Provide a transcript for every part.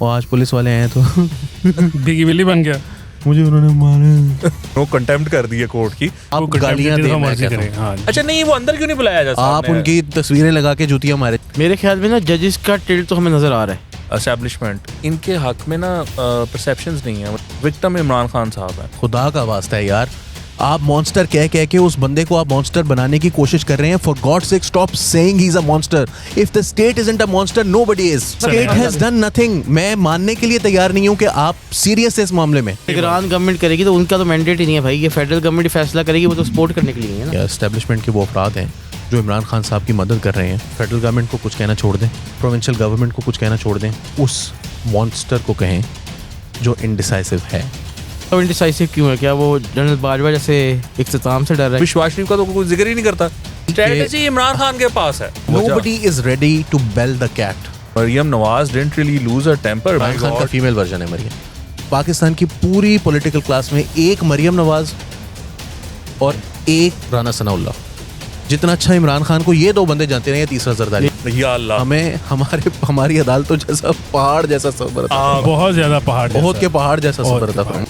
और आज पुलिस वाले आए तो बिगी बिल्ली बन गया। मुझे उन्होंने मारा। वो कंटेम्प्ट कर दी है कोर्ट की। आप गालियां दे, मैं कहता हूं। हाँ। अच्छा नहीं, वो अंदर क्यों नहीं बुलाया जाता? आप उनकी तस्वीरें लगा के जूतियां मारे। मेरे ख्याल में ना जजेस का टिल्ट तो हमें नजर आ रहा है। एस्टैब्लिशमेंट इनके हक में ना परसेप्शंस नहीं है। विक्टिम इमरान खान साहब है। खुदा का वास्ता है यार, आप मॉन्स्टर कह के उस बंदे को आप मॉन्स्टर बनाने की कोशिश कर रहे हैं। For God sake stop saying he is a monster. If the state isn't a monster, nobody is. State has done nothing. मैं मानने के लिए तैयार नहीं हूं कि आप सीरियस है इस मामले में। ईरान गवर्नमेंट करेगी तो उनका तो मैंडेट ही नहीं है भाई। ये फेडरल गवर्नमेंट फैसला करेगी, वो तो सपोर्ट करने के लिए है ना। एस्टैब्लिशमेंट के वो अफराद हैं जो इमरान खान साहब की मदद कर रहे हैं। फेडरल गवर्नमेंट को कुछ कहना छोड़ दें, प्रोविंशियल गवर्नमेंट को कुछ कहना छोड़ दें, उस मॉन्स्टर को कहें जो इनडिसाइसिव है। तो इनडिसाइसिव क्यों है? क्या वो जनरल बाजवा जैसे इख्तिताम से डर रहा है? विश्वास शरीफ का तो कोई जिक्र ही नहीं करता। स्ट्रेटजी इमरान खान के पास है। Nobody is ready to bell the cat. Maryam Nawaz didn't really lose her temper. Imran Khan का फीमेल वर्जन है मरियम। पाकिस्तान की पूरी पॉलिटिकल क्लास में एक मरियम नवाज और एक राना सनाउल्लाह। जितना अच्छा इमरान खान को ये दो बंदे जानते रहे, तीसरा जरदारी। या अल्लाह, हमें हमारी अदालतों जैसा पहाड़ जैसा सब्र था। बहुत ज्यादा पहाड़, बहुत के पहाड़ जैसा सब्र था।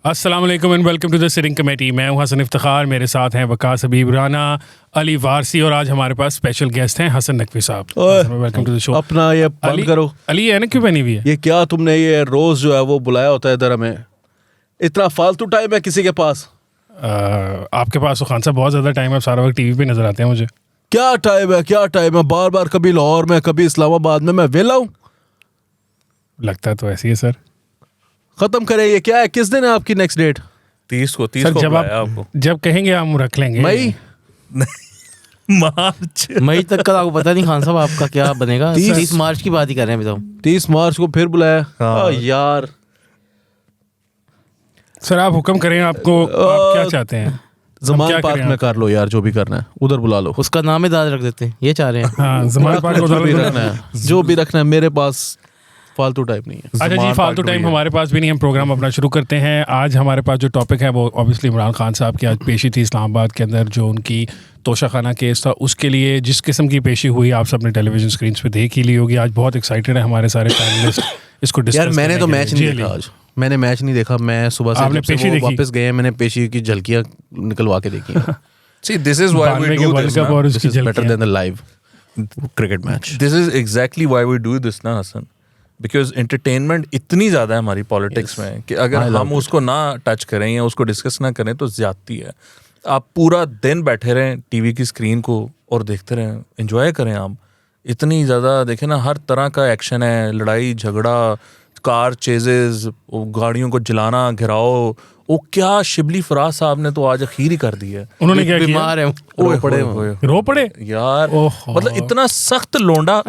अस्सलाम वालेकुम and welcome to the sitting committee. मैं हूं हसन इफ्तिखार, मेरे साथ हैं वकास हबीब राना, अली वारसी और आज हमारे पास स्पेशल गेस्ट हैं Hasan Naqvi sahab. Welcome to the show. अपना ये बंद करो। अली है ना, क्यों बनी हुई है ये? क्या तुमने ये रोज जो है वो बुलाया होता है इधर? हमें इतना फालतू टाइम है किसी के पास? आपके पास तो खान साहब बहुत ज्यादा टाइम है, सारा वक्त टीवी पे नजर आते हैं मुझे। क्या टाइम है, क्या टाइम है? बार बार कभी लाहौर में कभी इस्लामाबाद में, मैं वेला हूँ। लगता तो ऐसी है सर। खत्म करें, ये क्या है? किस दिन है आपकी नेक्स्ट डेट? 30 को सर, जब बुलाया आप आपको। जब कहेंगे हम रख लेंगे। मई मार्च मई तक का आपको पता नहीं खान साहब आपका क्या बनेगा। 30 मार्च की बात ही कर रहे हैं अभी तो। 30 मार्च को फिर बुलाया। हाँ। यार सर आप हुक्म करें, आपको आप क्या चाहते हैं? जमान पार्क में कर लो यार, जो भी करना है उधर बुला लो। उसका नाम ही दाद रख देते हैं, ये चाह रहे हैं। हाँ, जमान पार्क को जो भी रखना है, जो भी रखना है। मेरे पास फालतू टाइम नहीं है। अच्छा जी, फालतू टाइम हमारे पास भी नहीं। हम प्रोग्राम अपना शुरू करते हैं। आज हमारे पास जो टॉपिक है वो ऑब्वियसली इमरान खान साहब की आज पेशी थी इस्लामाबाद के अंदर, जो उनकी तोशाखाना केस था। उसके लिए जिस किस्म की पेशी हुई आप सब ने टेलीविजन स्क्रीन पे देख ही ली होगी। आज बहुत एक्साइटेड है हमारे सारे पैनलिस्ट इसको डिस्कस। यार मैंने तो मैच नहीं देखा आज। मैंने मैच नहीं देखा। मैं सुबह से जब से वो वापस गए, मैंने पेशी की झलकियां निकलवा के देखी। See, this is why we do this, na? और This उसकी is better झलकियां। than the live cricket match. This is exactly why we do this ना हसन, because entertainment इतनी ज़्यादा है हमारी पॉलिटिक्स में कि अगर हम उसको ना टच करें या उसको डिस्कस ना करें तो ज्यादती है। आप पूरा दिन बैठे रहें टीवी की स्क्रीन को और देखते रहें, एंजॉय करें। आप इतनी ज़्यादा देखें ना, हर तरह का एक्शन है, लड़ाई झगड़ा, कार चेजेस, गाड़ियों को जलाना, घिराव। वो क्या शिबली फराज साहब ने तो आज अखीर ही कर दी है। उन्होंने क्या किया? बीमार है रो पड़े यार। मतलब इतना सख्त लोंडा,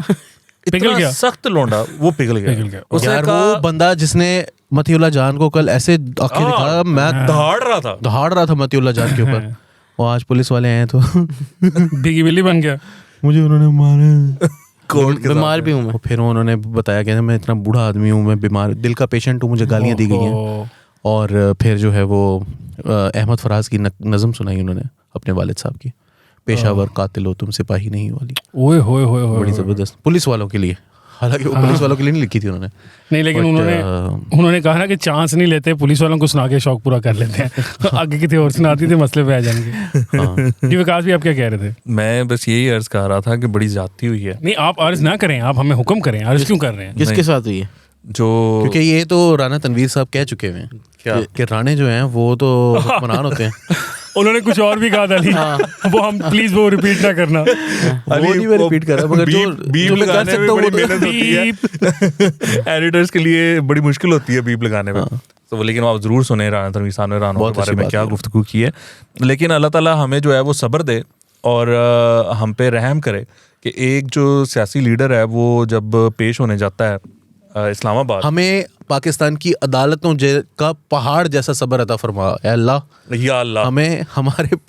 पिघल गया। सख्त लोंडा, वो पिघल गया। उसने यार कहा, वो बंदा जिसने मतीउल्लाह जान को कल ऐसे आंखें दिखा, मैं दहाड़ रहा था मतीउल्लाह जान के ऊपर। और आज पुलिस वाले आए तो बिगी बिल्ली बन गया। मुझे उन्होंने मारा। बीमार भी हूँ मैं। फिर उन्होंने बताया कि मैं इतना बूढ़ा आदमी हूँ, मैं बीमार, दिल का पेशेंट हूँ, मुझे गालियाँ दी गई हैं। और फिर जो है वो अहमद फराज की नज़म सुनाई उन्होंने अपने वालिद साहब की, पेशावर कातिल हो तुम सिपाही नहीं वाली। ओए होए होए होए, बड़ी ज़बरदस्त पुलिस वालों के लिए। हालांकि वो पुलिस वालों के लिए नहीं लिखी थी उन्होंने। नहीं, लेकिन उन्होंने कहा ना कि चांस नहीं लेते, पुलिस वालों को सुना के शौक पूरा कर लेते हैं। आगे किसी और सुनाती थे, मसले पे आ जाएंगे। जी विकास भी आप क्या कह रहे थे? मैं बस यही अर्ज कर रहा था कि बड़ी ज्यादती हुई है। नहीं, आप अर्ज ना करें, आप हमें हुक्म करें। अर्ज क्यों कर रहे हैं? किसके साथ हुई है? जो क्योंकि ये तो राना तनवीर साहब कह चुके हुए हैं कि राणे जो हैं वो तो हुक्मरान होते हैं। उन्होंने कुछ और भी कहा था अली, वो हम प्लीज वो रिपीट ना करना। वो नहीं मैं रिपीट कर रहा, मगर जो मैं कर सकता हूँ वो तो एडिटर्स के लिए बड़ी मुश्किल होती है बीप लगाने में। तो लेकिन आप जरूर सुने राना तनवीर साहब ने राना के बारे में क्या गुफ्तगू की है। लेकिन अल्लाह ताला हमें जो है वो सब्र दे और हम पे रहम करे कि एक जो सियासी लीडर है वो जब पेश होने जाता है इस्लामाबाद, हमें पाकिस्तान की अदालतों का पहाड़ जैसा सब्र अता फरमा या अल्लाह, या अल्लाह, हमें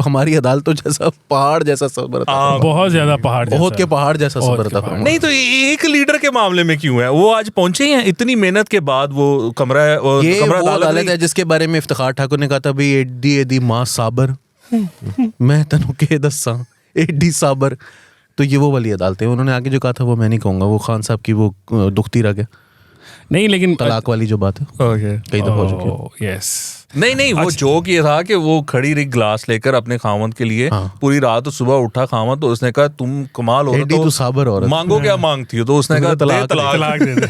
हमारी अदालतों जैसा पहाड़ जैसा सब्र अता फरमा, बहुत ज्यादा पहाड़ जैसा। बहुत के पहाड़ जैसा सब्र अता फरमा। नहीं तो एक लीडर के मामले में क्यों है? वो आज पहुंचे हैं इतनी मेहनत के बाद, वो कमरा ये कमरा वो अदालत नहीं- है जिसके बारे में इफ्तिखार ठाकुर ने कहा था भाई एडी मां साबर मैं तनु के दसा एडी साबर, तो ये वो वाली अदालत है। उन्होंने आगे जो कहा था वो मैं नहीं कहूंगा, वो खान साहब की वो दुखती रग है, नहीं लेकिन तलाक वाली जो बात है कई दफा हो चुकी है। यस नहीं वो जोक ये था कि वो खड़ी रही ग्लास लेकर अपने खामद के लिए, पूरी रात, तो सुबह उठा खामद तो उसने कहा तुम कमाल हो एडी तू साबर औरत, मांगो क्या मांगती हो, तो उसने कहा तलाक तलाक दे दे।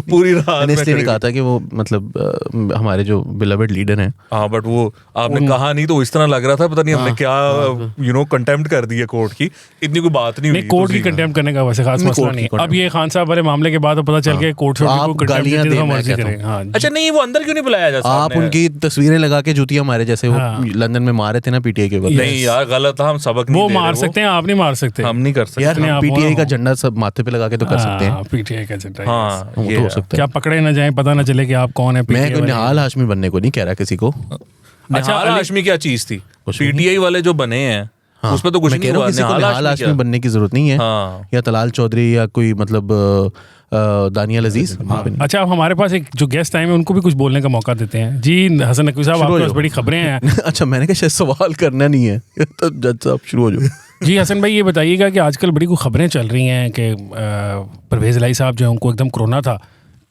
पूरी रात मैंने में इसलिए नहीं खड़ी कहा था कि वो मतलब हमारे जो बिलवेड लीडर हैं, हाँ, बट वो आपने कहा नहीं तो इस तरह लग रहा था पता नहीं हमने क्या कंटेम्प्ट कर दी है कोर्ट की, इतनी कोई बात नहीं हुई। कोर्ट की कंटेम्प्ट करने का वैसे खास मसला नहीं है। अब ये खान साहब वाले मामले के बाद पता चल गया कोर्ट से आप गालियां दे, मैं कहता हूं। हाँ अच्छा नहीं, वो अंदर क्यों नहीं बुलाया जा सकता? आप उनकी तस्वीरें लगा के जूतियां मारे जैसे वो लंदन में मारे थे ना पीटीआई के वक्त। नहीं यार, गलत था, हम सबक नहीं वो दे रहे, मार सकते हैं, आप नहीं मार सकते। हम नहीं कर सकते यार, आप पीटीआई हो। का झंडा सब माथे पे लगा के तो कर सकते हैं। पीटीआई का झंडा, हाँ वो ये तो हो है। सकता है। क्या पकड़े न जाए, पता न चले कि आप कौन है। मैं कोई निहाल हाशमी बनने को नहीं कह रहा किसी को। निहाल हाशमी क्या चीज थी? पीटीआई वाले जो बने हैं उसमें तो कुछ मैं कह नहीं रहा हूँ हुआ। किसी को निहाल हाशमी क्या? बनने की जरूरत नहीं है, हाँ। या तलाल चौधरी या कोई मतलब दानियल अजीज। अच्छा, अब हमारे पास एक जो गेस्ट आए हैं उनको भी कुछ बोलने का मौका देते हैं। जी हसन नकवी साहब, आपके पास बड़ी खबरें हैं। अच्छा, मैंने कहा शायद सवाल करना नहीं है तो जज साहब शुरू हो जाओ। जी हसन भाई, ये बताइएगा कि आजकल बड़ी कोई खबरें चल रही हैं कि परवेज़ इलाही साहब जो है उनको एकदम कोरोना था,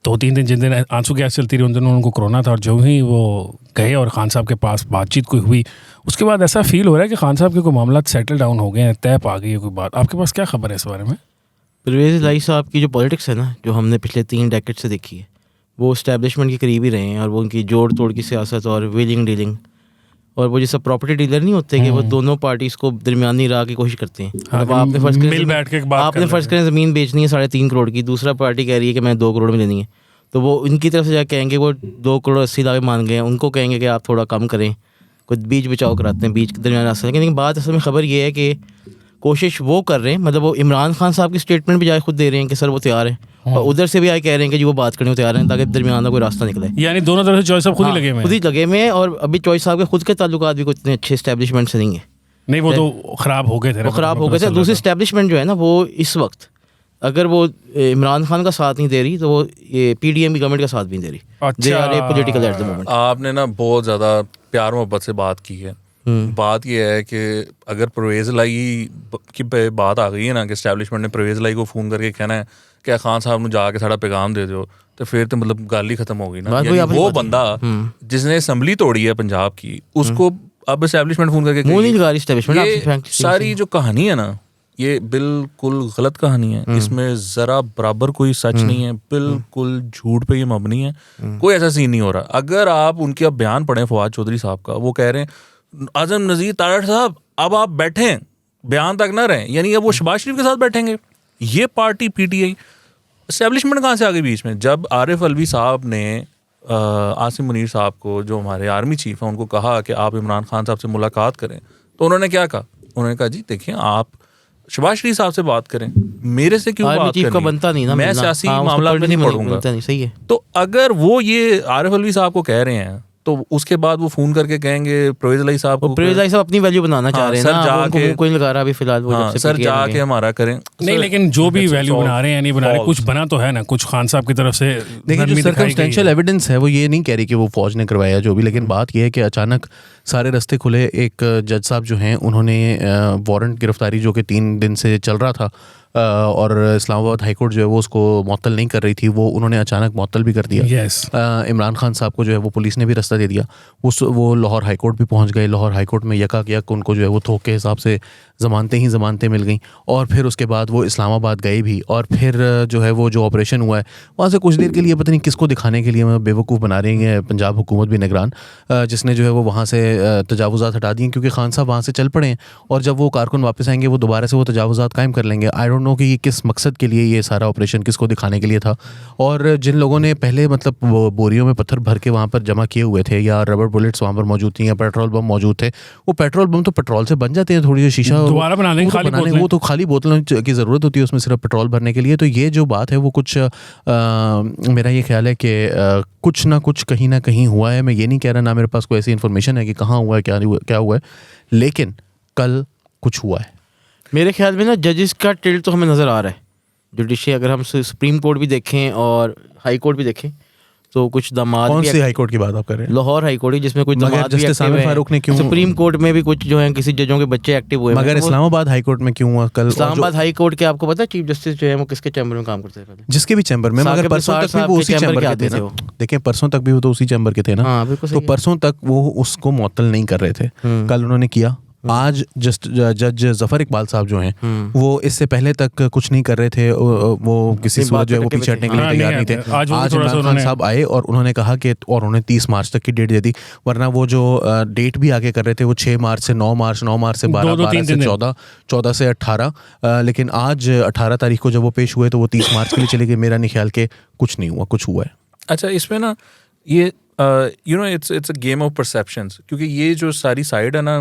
2-3 दिन जिन दिन आंसू गैस चलती रही उन दिनों उनको कोरोना था, और जो ही वो गए और खान साहब के पास बातचीत कोई हुई, उसके बाद ऐसा फील हो रहा है कि खान साहब के कोई मामला सेटल डाउन हो गए हैं, तय पा गई है कोई बात। आपके पास क्या खबर है इस बारे में? परवेज़ इलाही साहब की जो पॉलिटिक्स है ना, जो हमने पिछले 3 डेकेड से देखी है, वो इस्टेब्लिशमेंट के करीब ही रहे हैं, और वो उनकी जोड़ तोड़ की सियासत और व्हीलिंग डीलिंग, और वो जैसा प्रॉपर्टी डीलर नहीं होते कि वो दोनों पार्टीज को दरमियानी राह की कोशिश करते हैं। मतलब आपने फर्ज करें मिल बैठ के बात आपने फर्ज करें ज़मीन बेचनी है 3.5 करोड़ की, दूसरा पार्टी कह रही है कि मैं 2 करोड़ में लेनी है, तो वो उनकी तरफ से जाकर कहेंगे वो 2 करोड़ 80 लाख मान गए हैं, उनको कहेंगे कि आप थोड़ा कम करें, कुछ बीच बचाव कराते हैं, बीच के दरमियान रास्ता। लेकिन बात असल में खबर ये है कि कोशिश वो कर रहे हैं, मतलब वो इमरान खान साहब की स्टेटमेंट भी जाए खुद दे रहे हैं कि सर वो तैयार है, और उधर से भी आए कह रहे हैं कि जी वो बात करने को तैयार हैं, ताकि दरमियान कोई रास्ता निकले। यानी दोनों तरफ से चॉइस साहब खुद ही लगे हुए हैं। खुद ही लगे हुए हैं, और अभी चॉइस साहब के खुद के ताल्लुकात भी कुछ इतने अच्छे इस्टेब्लिशमेंट से नहीं है। नहीं, वो तो खराब हो गए थे। वो ख़राब हो गए थे। दूसरी इस्टेब्लिशमेंट जो है ना, वो इस वक्त अगर वो इमरान खान का साथ नहीं दे रही, तो वो ये पीडीएम की गवर्नमेंट का साथ भी नहीं दे रही। अच्छा। They are a political at the moment. आपने ना बहुत ज़्यादा प्यार मोहब्बत से बात की है। बात यह है कि अगर परवेज़ इलाही की बात आ गई है ना कि इस्टेब्लिशमेंट ने परवेज़ इलाही को फ़ोन करके कहना है कि खान साहब ने जाके साड़ा पैगाम दे दो, तो फिर तो मतलब गल ही खत्म हो गई ना। यानी वो बंदा जिसने असम्बली तोड़ी है पंजाब की, उसको अब इस्टेब्लिशमेंट फ़ोन करके मुंह नहीं लगा रही establishment, ये आप सारी जो कहानी है ना, ये बिल्कुल गलत कहानी है। इसमें ज़रा बराबर कोई सच नहीं है, बिल्कुल झूठ पे ये मबनी है। कोई ऐसा सीन नहीं हो रहा। अगर आप उनके अब बयान पढ़ें फवाद चौधरी साहब का, वो कह रहे हैं आज़म नज़ीर तारड़ साहब अब आप बैठें, बयान तक ना रहें, यानी अब वो शहबाज शरीफ के साथ बैठेंगे। ये पार्टी पीटीआई एस्टेब्लिशमेंट कहाँ से आ गई बीच में? जब आरिफ अलवी साहब ने आसिम मुनीर साहब को, जो हमारे आर्मी चीफ हैं, उनको कहा कि आप इमरान खान साहब से मुलाकात करें, तो उन्होंने क्या कहा? उन्होंने कहा जी देखिए, आप शहबाज शरीफ साहब से बात करें, मेरे से क्यों बात चीफ का बनता नहीं ना, मैं सियासी मामला में नहीं पढ़ूंगा। सही है। तो अगर वो ये आरिफ अलवी साहब को कह रहे हैं, तो उसके बाद वो फोन करके कहेंगे परवेज़ इलाही साहब को, परवेज़ इलाही साहब अपनी वैल्यू बनाना चाह रहे हैं सर ना, जाके उनको कोई नहीं लगा रहा अभी फिलहाल, वो जब से सर PTI जाके हमारा करें। नहीं, लेकिन जो भी वैल्यू बना रहे हैं या नहीं बना रहे, कुछ बना तो है ना, कुछ खान साहब की तरफ से। देखिए, जो सर्कमस्टेंशियल एविडेंस है वो ये नहीं कह रही कि वो फौज ने करवाया जो भी, लेकिन बात ये है कि अचानक सारे रास्ते खुले। एक जज साहब जो हैं उन्होंने वारंट गिरफ्तारी जो कि 3 दिन से चल रहा था और इस्लामाबाद हाई कोर्ट जो है वो उसको मुअत्तल नहीं कर रही थी, वो उन्होंने अचानक मुअत्तल भी कर दिया। इमरान खान साहब को जो है वो पुलिस ने भी रास्ता दे दिया। वो लाहौर हाई कोर्ट भी पहुंच गए। लाहौर हाई कोर्ट में यकायक उनको जो है वो थोक के हिसाब से ज़मानतें मिल गई, और फिर उसके बाद वो इस्लामाबाद गए भी, और फिर जो है वो जो ऑपरेशन हुआ है वहाँ से कुछ देर के लिए पता नहीं किसको दिखाने के लिए बेवकूफ़ बना रही है पंजाब हुकूमत भी निगरान, जिसने जो है वो वहाँ से तजावुज़ात हटा दिए, क्योंकि खान साहब वहाँ से चल पड़े हैं, और जब वो कारकुन वापस आएंगे वो दोबारा से वो तजावुज़ात कायम कर लेंगे। आई डोंट डोंट नो कि ये किस मकसद के लिए ये सारा ऑपरेशन किसको दिखाने के लिए था। और जिन लोगों ने पहले मतलब वो बोरियों में पत्थर भर के वहाँ पर जमा किए हुए थे या रबर बुलेट्स वहाँ पर मौजूद थी या पेट्रोल बम मौजूद थे, वो पेट्रोल बम तो पेट्रोल से बन जाते हैं, थोड़ी सी शीशा दोबारा बना देंगे, वो तो खाली बोतलों की ज़रूरत होती है उसमें सिर्फ पेट्रोल भरने के लिए। तो ये जो बात है वो कुछ मेरा ये ख्याल है कि कुछ ना कुछ कहीं ना कहीं हुआ है। मैं ये नहीं कह रहा, ना मेरे पास कोई ऐसी इन्फॉर्मेशन है कि कहाँ हुआ है क्या हुआ है, लेकिन कल कुछ हुआ है। मेरे ख्याल में ना जजेस का टिल्ट तो हमें नज़र आ रहा है। जुडिशरी अगर हम सुप्रीम कोर्ट भी देखें और हाई कोर्ट भी देखें तो कुछ दामाद कौन सी हाई कोर्ट की बात आप कर रहे हैं? लाहौर हाई कोर्ट जिसमें कुछ दामाद भी जस्टिस आमिर फारूक ने क्यों, सुप्रीम कोर्ट में भी कुछ जो है किसी जजों के बच्चे एक्टिव हुए, मगर इस्लामाबाद हाई कोर्ट में क्यों हुआ कल? इस्लामाबाद हाई कोर्ट के आपको पता है चीफ जस्टिस जो है वो किसके चैम्बर में काम करते थे पहले? जिसके भी चैम्बर में, मगर परसों तक भी वो उसी चैम्बर के थे ना। देखिए परसों तक भी वो तो उसी चैम्बर के थे ना, तो परसों तक वो उसको मुअत्तल नहीं कर रहे थे, कल उन्होंने किया। आज जज जफर इकबाल साहब जो हैं वो इससे पहले तक कुछ नहीं कर रहे थे, वो किसी सूरत जो है वो पीछे हटने के लिए तैयार नहीं थे। आज इमरान खान साहब आए और उन्होंने कहा कि, और उन्होंने 30 मार्च तक की डेट दे दी, वरना वो जो डेट भी आगे कर रहे थे वो 6 मार्च से 9 मार्च, 9 मार्च से 12, 12 से 14, 14 से 18, लेकिन आज 18 तारीख को जब वो पेश हुए तो वो 30 मार्च के लिए चले गए। मेरा नहीं ख्याल के कुछ नहीं हुआ, कुछ हुआ है। अच्छा, इसमें ना ये you know it's a game of perceptions, क्योंकि ये जो सारी साइड है ना,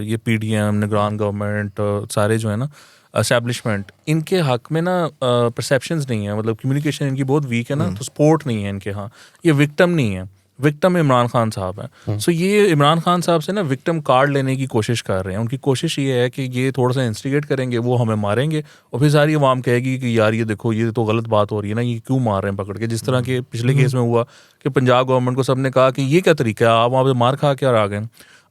ये पीडीएम, निगरान गवर्नमेंट, सारे जो है ना एस्टैब्लिशमेंट, इनके हक में ना परसेप्शंस नहीं है, मतलब कम्युनिकेशन इनकी बहुत वीक है ना, तो सपोर्ट नहीं है इनके। हाँ, ये विक्टिम नहीं है, विक्टिम इमरान खान साहब हैं। सो ये इमरान खान साहब से ना विक्टिम कार्ड लेने की कोशिश कर रहे हैं। उनकी कोशिश ये है कि ये थोड़ा सा इंस्टिगेट करेंगे, वो हमें मारेंगे और फिर सारी अवाम कहेगी कि यार ये देखो ये तो गलत बात हो रही है ना, ये क्यों मार रहे हैं पकड़ के। जिस तरह के पिछले केस में हुआ कि पंजाब गवर्नमेंट को सबने कहा कि ये क्या तरीका है, आप वहाँ पर मार खा के और आ गए।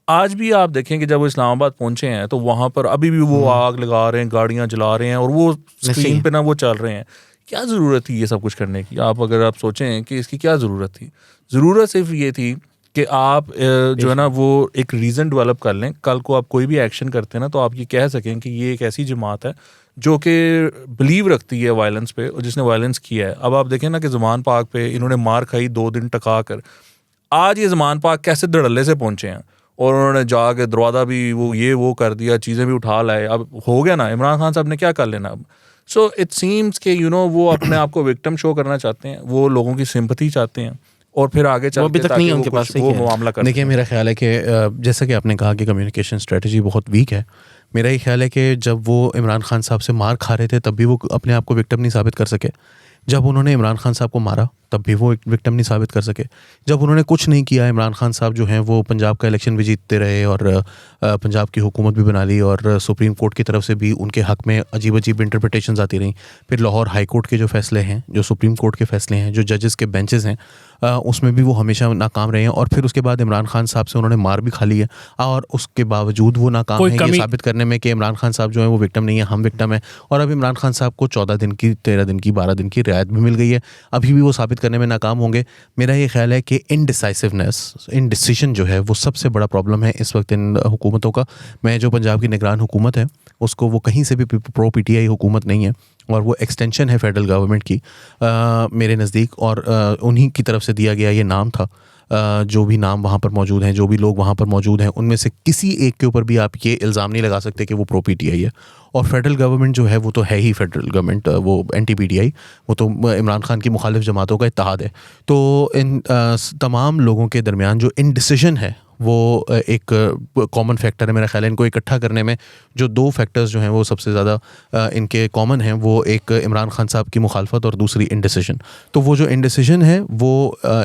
आज भी आप देखें कि जब वो इस्लामाबाद पहुंचे हैं तो वहाँ पर अभी भी वो आग लगा रहे हैं, गाड़ियाँ जला रहे हैं और वो स्क्रीन पे ना वो चल रहे हैं। क्या ज़रूरत थी ये सब कुछ करने की? अगर आप सोचें कि इसकी क्या ज़रूरत थी, ज़रूरत सिर्फ ये थी कि आप जो है ना वो एक रीज़न डेवलप कर लें। कल को आप कोई भी एक्शन करते हैं ना तो आप ये कह सकें कि ये एक ऐसी जमात है जो कि बिलीव रखती है वायलेंस पे और जिसने वायलेंस किया है। अब आप देखें ना कि ज़मान पाक पे इन्होंने मार खाई 2 दिन टका कर, आज ये ज़मान पाक कैसे धड़ल्ले से पहुँचे हैं और उन्होंने जाके दरवाज़ा भी वो कर दिया, चीज़ें भी उठा लाए। अब हो गया ना, इमरान खान साहब ने क्या कर लेना अब। सो इट सीम्स के वो अपने आप को विक्टिम शो करना चाहते हैं, वो लोगों की सिंपैथी चाहते हैं और फिर आगे चल के ताकि वो मामला कर। देखिए मेरा ख्याल है कि जैसा कि आपने कहा कि कम्युनिकेशन स्ट्रेटजी बहुत वीक है, मेरा ये ख्याल है कि जब वो इमरान खान साहब से मार खा रहे थे तब भी वो अपने आप को विक्टिम नहीं साबित कर सके। जब उन्होंने इमरान खान साहब को मारा तब भी वो एक विक्टिम नहीं साबित कर सके। जब उन्होंने कुछ नहीं किया, इमरान खान साहब जो हैं वो पंजाब का इलेक्शन भी जीतते रहे और पंजाब की हुकूमत भी बना ली और सुप्रीम कोर्ट की तरफ से भी उनके हक में अजीब अजीब इंटरप्रिटेशंस आती रहीं। फिर लाहौर हाई कोर्ट के जो फैसले हैं, जो सुप्रीम कोर्ट के फैसले हैं, जो जजेस के बेंचेस हैं, उसमें भी वो हमेशा नाकाम रहे हैं। और फिर उसके बाद इमरान खान साहब से उन्होंने मार भी खा ली है और उसके बावजूद वो नाकाम है ये साबित करने में कि इमरान खान साहब जो है वो विक्टिम नहीं है, हम विक्टिम है। और अब इमरान खान साहब को 14 दिन की, 13 दिन की, 12 दिन की रियायत भी मिल गई है, अभी भी वो साबित करने में नाकाम होंगे। मेरा ये ख्याल है कि इनडिसाइसिवनेस, इनडिसीजन जो है वो सबसे बड़ा प्रॉब्लम है इस वक्त इन हुकूमतों का। मैं जो पंजाब की निगरान हुकूमत है उसको, वो कहीं से भी प्रो पीटीआई हुकूमत नहीं है और वो एक्सटेंशन है फेडरल गवर्नमेंट की मेरे नज़दीक। और उन्हीं की तरफ से दिया गया ये नाम था। जो भी नाम वहाँ पर मौजूद हैं, जो भी लोग वहाँ पर मौजूद हैं, उनमें से किसी एक के ऊपर भी आप ये इल्ज़ाम नहीं लगा सकते कि वो प्रो पीटीआई है। और फेडरल गवर्नमेंट जो है वो तो है ही फेडरल गवर्नमेंट, वो एंटी पीटीआई, वो तो इमरान खान की मुखालिफ जमातों का इत्तेहाद है। तो इन तमाम लोगों के दरमियान जो इनडिसीजन है वो एक कॉमन फैक्टर है। मेरा ख्याल है इनको इकट्ठा करने में जो 2 फैक्टर्स जो हैं वो सबसे ज़्यादा इनके कॉमन हैं, वो एक इमरान खान साहब की मुखालफत और दूसरी इनडिसीजन। तो वो जो इनडिसीजन है वो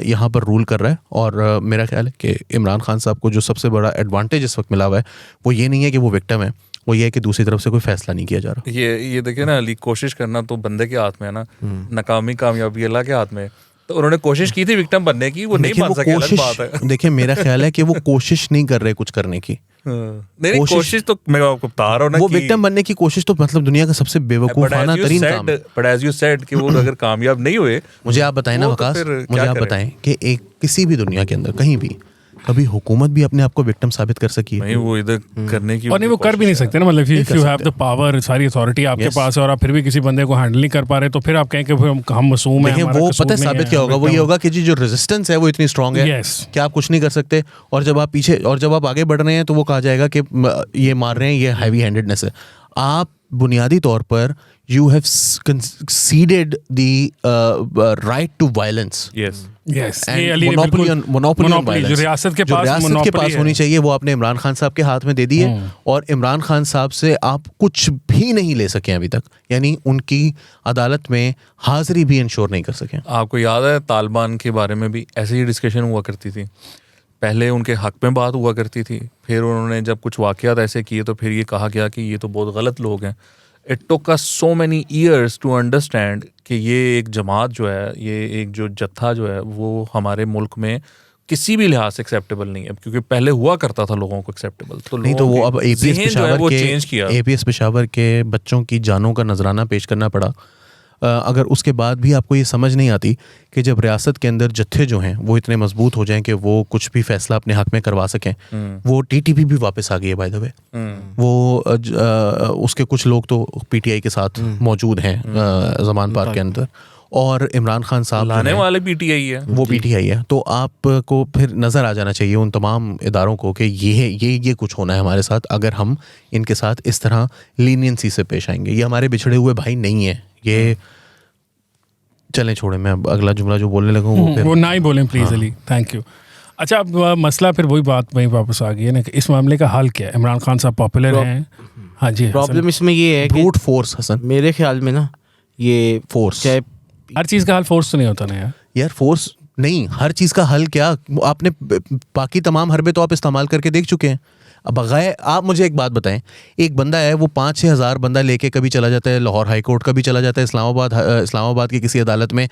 यहाँ पर रूल कर रहा है। और मेरा ख्याल है कि इमरान खान साहब को जो सबसे बड़ा एडवांटेज इस वक्त मिला हुआ है वो ये नहीं है कि वो विक्टिम है, वो ये है कि दूसरी तरफ से कोई फैसला नहीं किया जा रहा। ये देखिए ना अली, कोशिश करना तो बंदे के हाथ में है ना, नाकामी कामयाबी अल्लाह के हाथ में। तो उन्होंने कोशिश की थी विक्टिम बनने की, वो नहीं बन सके, अलग बात है। देखिए मेरा ख्याल है कि वो कोशिश नहीं कर रहे कुछ करने की। नहीं, कोशिश तो मैं आपको बता रहा हूं ना, वो विक्टिम बनने की कोशिश तो मतलब दुनिया का सबसे बेवकूफाना तरीन काम है। बट एज यू सेड कि वो अगर कामयाब नहीं हुए, मुझे आप बताएं ना वकास, मुझे आप बताएं कि एक किसी भी दुनिया के अंदर कहीं भी कभी हुकूमत भी अपने आप को विक्टिम साबित कर सकी है? नहीं, वो इधर करने की, और नहीं वो कर भी नहीं सकते ना। मतलब if you have the power, सारी अथॉरिटी आपके पास है और आप फिर भी किसी बंदे को हैंडल नहीं कर पा रहे, तो फिर आप कहें कि हम मासूम हैं। वो पता है साबित क्या होगा? वो ये होगा कि जी जो रेजिस्टेंस है वो इतनी स्ट्रांग है कि आप कुछ नहीं कर सकते, और जब आप पीछे और जब आप आगे बढ़ रहे हैं तो वो कहा जाएगा कि ये मार रहे हैं, ये हैवी हैंडेडनेस है। आप बुनियादी तौर पर you have conceded the right to violence. Yes. Yes, And ये अली ने monopoly बिल्कुल- on monopoly on जो violence. रियासत के जो पास रियासत के monopoly पास है। होनी चाहिए वो आपने इमरान खान साहब के हाथ में दे दी है और इमरान खान साहब से आप कुछ भी नहीं ले सके अभी तक, यानी उनकी अदालत में हाजिरी भी इंश्योर नहीं कर सके। आपको याद है तालिबान के बारे में भी ऐसे ही डिस्कशन हुआ करती थी, पहले उनके हक में बात हुआ करती थी, फिर उन्होंने जब कुछ वाक़यात ऐसे किए तो फिर ये कहा गया कि ये तो बहुत गलत लोग हैं। It took us so many years to understand कि ये एक जमात जो है, ये एक जो जत्था जो है वो हमारे मुल्क में किसी भी लिहाज से एक्सेप्टेबल नहीं है, क्योंकि पहले हुआ करता था लोगों को एक्सेप्टेबल, तो नहीं तो वो अब एपीएस चेंज किया। पेशावर के बच्चों की जानों का नजराना पेश करना पड़ा। अगर उसके बाद भी आपको ये समझ नहीं आती कि जब रियासत के अंदर जत्थे जो हैं वो इतने मजबूत हो जाएं कि वो कुछ भी फैसला अपने हक में करवा सकें, वो टीटीपी भी वापस आ गई है बाय द वे। वो उसके कुछ लोग तो पीटीआई के साथ मौजूद हैं ज़मान पार्क के अंदर, और इमरान खान साहब लाने वाले पीटीआई है, वो पीटीआई है। तो आपको फिर नज़र आ जाना चाहिए उन तमाम इदारों को कि ये कुछ होना है हमारे साथ अगर हम इनके साथ इस तरह लीनियंसी से पेश आएंगे। ये हमारे बिछड़े हुए भाई नहीं है। ये चलें छोड़ें, मैं अगला जुमला जो बोलने लगा वो फिर वो ना ही बोलें प्लीज़ अली, थैंक यू। अच्छा, अब मसला फिर वही बात वहीं वापस आ गई है ना कि इस मामले का हल क्या है? इमरान खान साहब पॉपुलर हैं, हाँ जी, प्रॉब्लम इसमें ये है कि ब्रूट फोर्स हसन, मेरे ख्याल में ना ये फोर्स, चाहे हर चीज़ का हल फोर्स तो नहीं होता ना यार फोर्स नहीं, हर चीज़ का हल क्या, आपने बाकी तमाम हरबे तो आप इस्तेमाल करके देख चुके हैं। अब बगैर आप मुझे एक बात बताएं, एक बंदा है वो 5-6 हज़ार बंदा लेके कभी चला जाता है लाहौर हाई कोर्ट, कभी चला जाता है इस्लामाबाद की किसी अदालत में,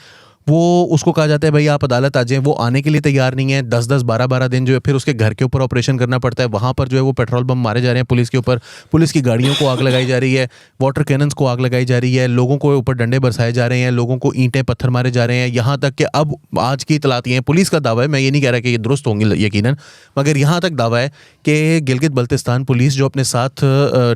वो उसको कहा जाता है भाई आप अदालत आ जाएं, वो आने के लिए तैयार नहीं है। 10-10 12-12 दिन जो है फिर उसके घर के ऊपर ऑपरेशन करना पड़ता है, वहाँ पर जो है वो पेट्रोल बम मारे जा रहे हैं पुलिस के ऊपर, पुलिस की गाड़ियों को आग लगाई जा रही है, वाटर कैनन्स को आग लगाई जा रही है, लोगों को ऊपर डंडे बरसाए जा रहे हैं, लोगों को ईंटें पत्थर मारे जा रहे हैं, यहाँ तक कि अब आज की इतलाती हैं, पुलिस का दावा है, मैं ये नहीं कह रहा कि ये दुरुस्त होंगी यकीनन, मगर यहाँ तक दावा है कि गिलगित बल्तिस्तान पुलिस जो अपने साथ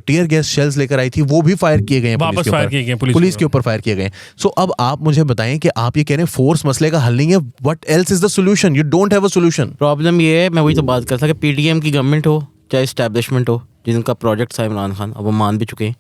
टीयर गैस शेल्स लेकर आई थी वो भी फायर किए गए हैं पुलिस के ऊपर फायर किए गए। सो अब आप मुझे बताएं कि आप ये कह रहे हैं फोर्स मसले का हल नहीं है, what else is the solution? You don't have a solution. Problem ये है, मैं वही तो बात कर था कि पीडीएम की गवर्नमेंट हो चाहे इस्टेब्लिशमेंट हो, जिनका प्रोजेक्ट था इमरान खान, अब वो मान भी चुके हैं,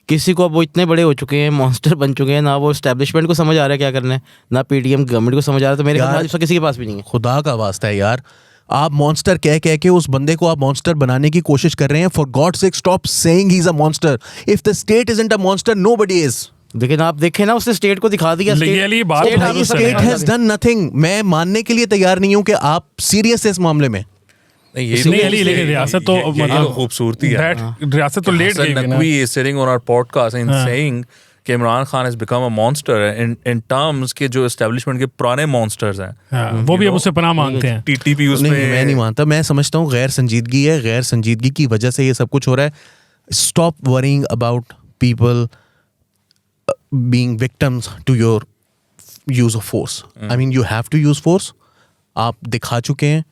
किसी को अब वो इतने बड़े हो चुके हैं, मॉन्स्टर बन चुके हैं, ना वो इस्टेब्लिशमेंट को समझ आ रहा है क्या करना है, ना पीडीएम गवर्नमेंट को समझ आ रहा है, तो मेरे ख्याल से किसी के पास भी नहीं है। खुदा का वास्ता है यार, आप मॉन्स्टर कह के उस बंदे को आप मॉन्स्टर बनाने की कोशिश कर रहे हैं। For God sake stop saying he is a monster. If the state isn't a monster nobody is. लेकिन आप देखें ना, उसने स्टेट को दिखा दिया, स्टेट हैज डन नथिंग। मैं मानने के लिए तैयार नहीं हूं कि आप सीरियस है इस मामले में। लेकिन रियासत तो मतलब खूबसूरती है, रियासत तो लेट गई ना। Naqvi is sitting on our podcast and saying कि Imran Khan has become a monster in terms के जो establishment के पुराने monsters हैं, वो भी अब उससे पनाह मांगते हैं। TTP उसमें नहीं, मैं नहीं मानता। मैं समझता हूँ गैर संजीदगी है, गैर संजीदगी की वजह से ये सब कुछ हो रहा है। Stop worrying about people being victims to your use of force. I mean you have to use force. आप दिखा चुके हैं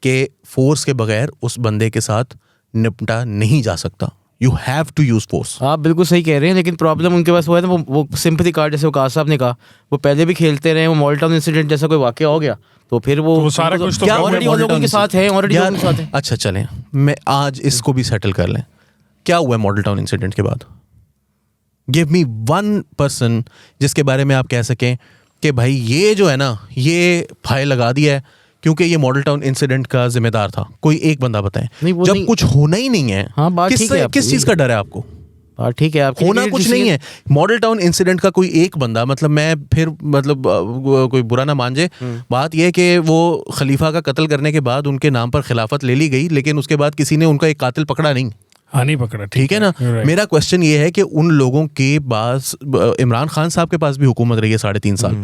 कि फोर्स के बगैर उस बंदे के साथ निपटा नहीं जा सकता। You have to use force. आप बिल्कुल सही कह रहे हैं, लेकिन प्रॉब्लम उनके पास हुआ है ना, वो सिंपैथी कार्ड, जैसे वकास साहब ने कहा, वो पहले भी खेलते रहे, वो मॉडल टाउन इंसिडेंट जैसा कोई वाकया हो गया तो फिर वो सारा कुछ क्या ऑलरेडी लोगों के साथ है, ऑलरेडी लोगों के साथ है। अच्छा चलें, मैं आज इसको भी सेटल कर लें। क्या हुआ मॉडल टाउन इंसिडेंट के बाद? गिव मी वन पर्सन जिसके बारे में आप कह सकें कि भाई ये जो है ना, ये फाइल लगा दिया है क्योंकि ये मॉडल टाउन इंसिडेंट का जिम्मेदार था। कोई एक बंदा बताएं। जब नहीं, कुछ होना ही नहीं है, हाँ, बात ठीक है, किस चीज का डर है आपको? ठीक है, आपको होना कुछ नहीं है। मॉडल टाउन इंसिडेंट का कोई एक बंदा, मतलब मैं फिर मतलब कोई बुरा ना मान जाए, बात यह है कि वो खलीफा का कत्ल करने के बाद उनके नाम पर खिलाफत ले ली गई, लेकिन उसके बाद किसी ने उनका एक कातिल पकड़ा नहीं। हाँ, नहीं पकड़ा, ठीक है ना। मेरा क्वेश्चन ये है कि उन लोगों के पास, इमरान खान साहब के पास भी हुकूमत रही है 3.5 साल,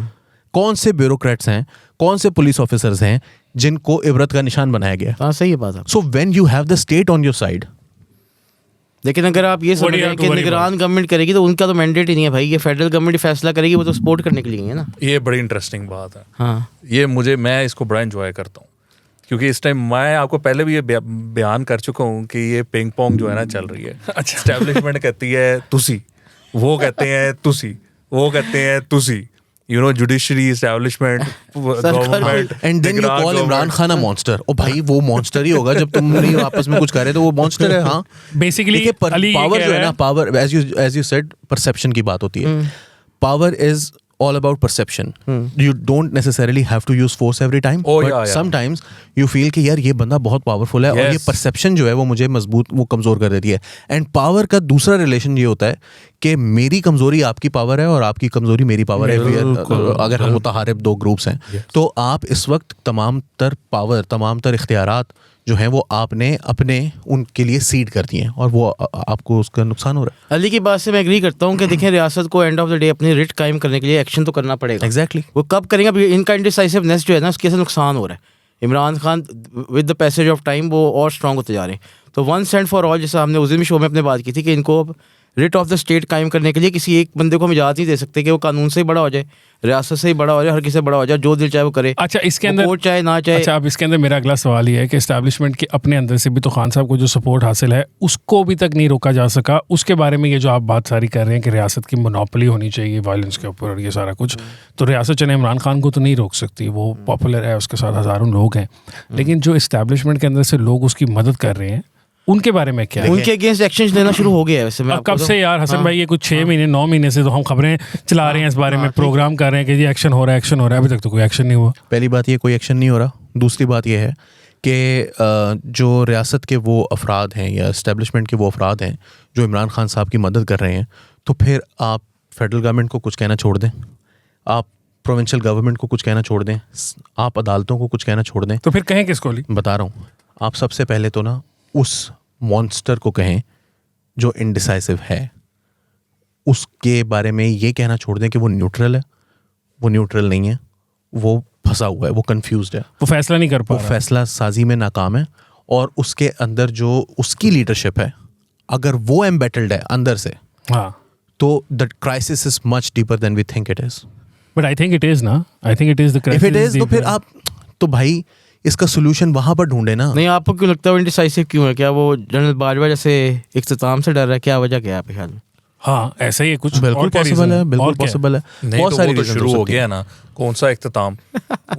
कौन से ब्यूरोक्रेट्स हैं, कौन से पुलिस ऑफिसर्स हैं जिनको इबरत का निशान बनाया गया? हाँ, सही बात है। So when you have the state on your side. लेकिन अगर आप ये समझ रहे हैं कि निगरान गवर्नमेंट करेगी तो उनका तो मैंडेट ही नहीं है भाई, ये फेडरल गवर्नमेंट फैसला करेगी, वो तो सपोर्ट करने के लिए है ना। ये बड़ी इंटरेस्टिंग बात है। हाँ, ये मैं इसको बड़ा एंजॉय करता हूँ, क्योंकि इस टाइम मैं आपको पहले भी ये बयान कर चुका हूँ कि ये पिंग पोंग जो है ना चल रही है। अच्छा, एस्टेब्लिशमेंट कहती है तुसी, वो कहते हैं तुसी, वो कहते हैं तुसी, judiciary establishment, government, and then you call Imran Khan a monster. ओ भाई वो मॉन्स्टर ही होगा जब तुम नहीं आपस में कुछ कर रहे तो वो मॉन्स्टर है। हाँ बेसिकली पावर जो है ना, power as you said perception की बात होती है। Power is all about perception. You don't necessarily have to use force every time, but sometimes you feel कि यार ये बंदा बहुत पावरफुल है और ये परसेप्शन जो है वो मुझे मजबूत वो कमज़ोर कर देती है। एंड पावर का दूसरा रिलेशन ये होता है कि मेरी कमज़ोरी आपकी पावर है और आपकी कमज़ोरी मेरी पावर है। अगर हम मुतहारिब दो ग्रुप्स हैं तो आप इस वक्त तमाम तर पावर, तमाम तर इख्तियारात जो है वो आपने अपने उनके लिए सीड कर दिए हैं और वो आपको उसका नुकसान हो रहा है। अली की बात से मैं एग्री करता हूँ कि देखें रियासत को एंड ऑफ द डे अपनी रिट कायम करने के लिए एक्शन तो करना पड़ेगा। एग्जैक्टली वो कब करेंगे? अभी इनका इंडिसाइसिवनेस जो है ना उसके से नुकसान हो रहा है। Imran Khan with the passage of time वो और स्ट्रॉन्ग होते जा रहे हैं। तो वंस एंड फॉर ऑल, जैसे हमने उस दिन भी शो में अपने बात की थी कि इनको रिट ऑफ द स्टेट कायम करने के लिए किसी एक बंदे को हम इजाज़त नहीं दे सकते कि वो कानून से ही बड़ा हो जाए, रियासत से ही बड़ा हो जाए, हर किसी से बड़ा हो जाए, जो दिल चाहे वो करे। अच्छा इसके अंदर कोर्ट चाहे ना चाहे। अच्छा अब इसके अंदर मेरा अगला सवाल ये है कि एस्टैब्लिशमेंट के अपने अंदर से भी तो खान साहब को जो सपोर्ट हासिल है उसको अभी तक नहीं रोका जा सका। उसके बारे में ये जो आप बात सारी कर रहे हैं कि रियासत की मोनोपोली होनी चाहिए वायलेंस के ऊपर और ये सारा कुछ, तो रियासत चले इमरान खान को तो नहीं रोक सकती, वो पॉपुलर है, उसके साथ हज़ारों लोग हैं, लेकिन जो एस्टैब्लिशमेंट के अंदर से लोग उसकी मदद कर रहे हैं उनके बारे में क्या है? उनके अगेंस्ट एक्शन लेना शुरू हो गया है वैसे। मैं कब से यार हसन भाई, ये कुछ 6 महीने 9 महीने से तो हम खबरें चला रहे हैं इस बारे में, प्रोग्राम कर रहे हैं कि जी एक्शन हो रहा है, एक्शन हो रहा है, अभी तक तो कोई एक्शन नहीं हुआ। पहली बात ये कोई एक्शन नहीं हो रहा। दूसरी बात ये है कि जो रियासत के वो अफराद हैं या इस्टेब्लिशमेंट के वो अफराद हैं जो इमरान खान साहब की मदद कर रहे हैं, तो फिर आप फेडरल गवर्नमेंट को कुछ कहना छोड़ दें, आप प्रोविंशियल गवर्नमेंट को कुछ कहना छोड़ दें, आप अदालतों को कुछ कहना छोड़ दें, तो फिर कहें किसको? बता रहा हूँ, आप सबसे पहले तो ना उस मॉन्स्टर को कहें जो इनडिसाइसिव है, उसके बारे में ये कहना छोड़ दें कि वो न्यूट्रल है। वो न्यूट्रल नहीं है, वो फंसा हुआ है, वो कंफ्यूज्ड है, वो फैसला नहीं कर पा रहा, वो फैसला साजी में नाकाम है। और उसके अंदर जो उसकी लीडरशिप है, अगर वो एम्बेटल्ड है अंदर से, हाँ, तो the crisis is much deeper than we think it is. But I think it is ना, I think it is the crisis. If it is तो फिर आप तो भाई इसका सोल्यूशन वहां पर ढूंढे ना। नहीं, आपको क्यों लगता है वो इंडिसाइसिव क्यों है? क्या वो जनरल बाजवा जैसे इख्तिताम से डर रहा है? क्या वजह क्या है आपके ख्याल में? हाँ ऐसा ही है कुछ। बिल्कुल पॉसिबल है, बिल्कुल पॉसिबल है। बहुत सारी तो शुरू हो गया ना, कौन सा इख्तिताम?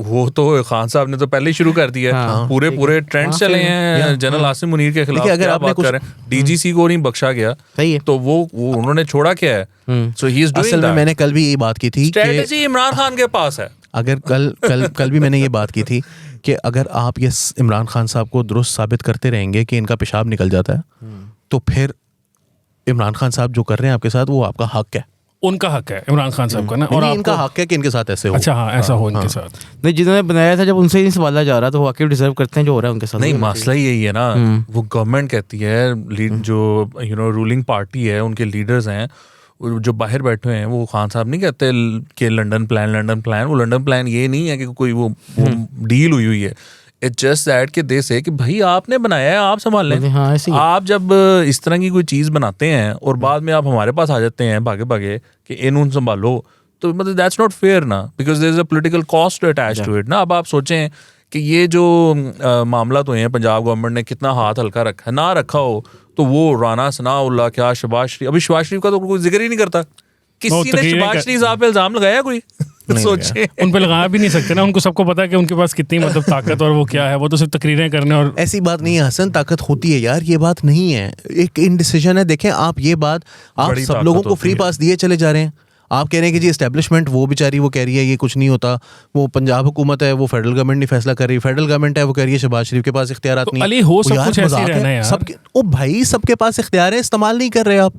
वो तो खान साहब ने तो पहले ही शुरू कर दिया है। पूरे ट्रेंड चले हैं जनरल आसिम मुनीर के खिलाफ। अगर आप बात कर रहे हैं, डीजीसी को नहीं बख्शा गया, सही है, तो वो उन्होंने छोड़ा क्या है? सो ही इज डूइंग असल में मैंने कल भी ये बात की थी, स्ट्रेटजी इमरान खान के पास है। अगर कल भी मैंने ये बात की थी कि अगर आप ये इमरान खान साहब को दुरुस्त साबित करते रहेंगे कि इनका पेशाब निकल जाता है, तो फिर इमरान खान साहब जो कर रहे हैं आपके साथ वो आपका हक है, उनका हक है इमरान खान साहब का ना, और इनका हक है कि इनके साथ ऐसे हो। अच्छा हाँ ऐसा हो इनके साथ। नहीं, जिन्होंने बनाया था जब उनसे ही नहीं सवाला जा रहा तो वाकई डिजर्व करते हैं जो हो रहा है उनके साथ। नहीं, मसला ही यही है ना, वो गवर्नमेंट कहती है, जो रूलिंग पार्टी है, उनके लीडर्स हैं जो बाहर बैठे हैं, वो खान साहब नहीं कहते कि लंदन प्लान। वो लंदन प्लान ये नहीं है कि कोई वो डील हुई है। इट्स जस्ट दैट कि दे से कि भाई आपने बनाया है, आप संभाल लें। हाँ, आप जब इस तरह की कोई चीज़ बनाते हैं और बाद में आप हमारे पास आ जाते हैं भागे कि इन संभालो, तो मतलब दैट्स नॉट फेयर ना, because there is a political cost attach to it ना। अब आप सोचें कि ये जो मामला तो हैं, पंजाब गवर्नमेंट ने कितना हाथ हल्का रखा, ना रखा हो तो वो राना सनाउल्लाह, क्या शहबाज शरीफ, अभी शहबाज शरीफ का तो कोई जिक्र ही नहीं करता। किसी ने शहबाज शरीफ साहब पे इल्जाम लगाया कोई? सोचे उन पे लगा भी नहीं सकते ना, उनको सबको पता है कि उनके पास कितनी मतलब ताकत और वो क्या है, वो तो सिर्फ तकरीरें करने। और ऐसी बात नहीं है हसन, ताकत होती है यार, ये बात नहीं है, एक इनडिसीजन है। देखें आप ये बात, आप सब लोगों को फ्री पास दिए चले जा रहे हैं। आप कह रहे हैं कि जी एस्टेब्लिशमेंट वो बेचारी वो कह रही है ये कुछ नहीं होता, वो पंजाब हुकूमत है, वो फेडरल गवर्नमेंट नहीं फैसला कर रही, फेडरल गवर्नमेंट है वो कह रही है शहबाज शरीफ के पास इख्तियारात नहीं। अली हो सब कुछ ऐसे ही रहना है यार। सबके ओ भाई सबके पास इख्तियार है, इस्तेमाल नहीं कर रहे आप।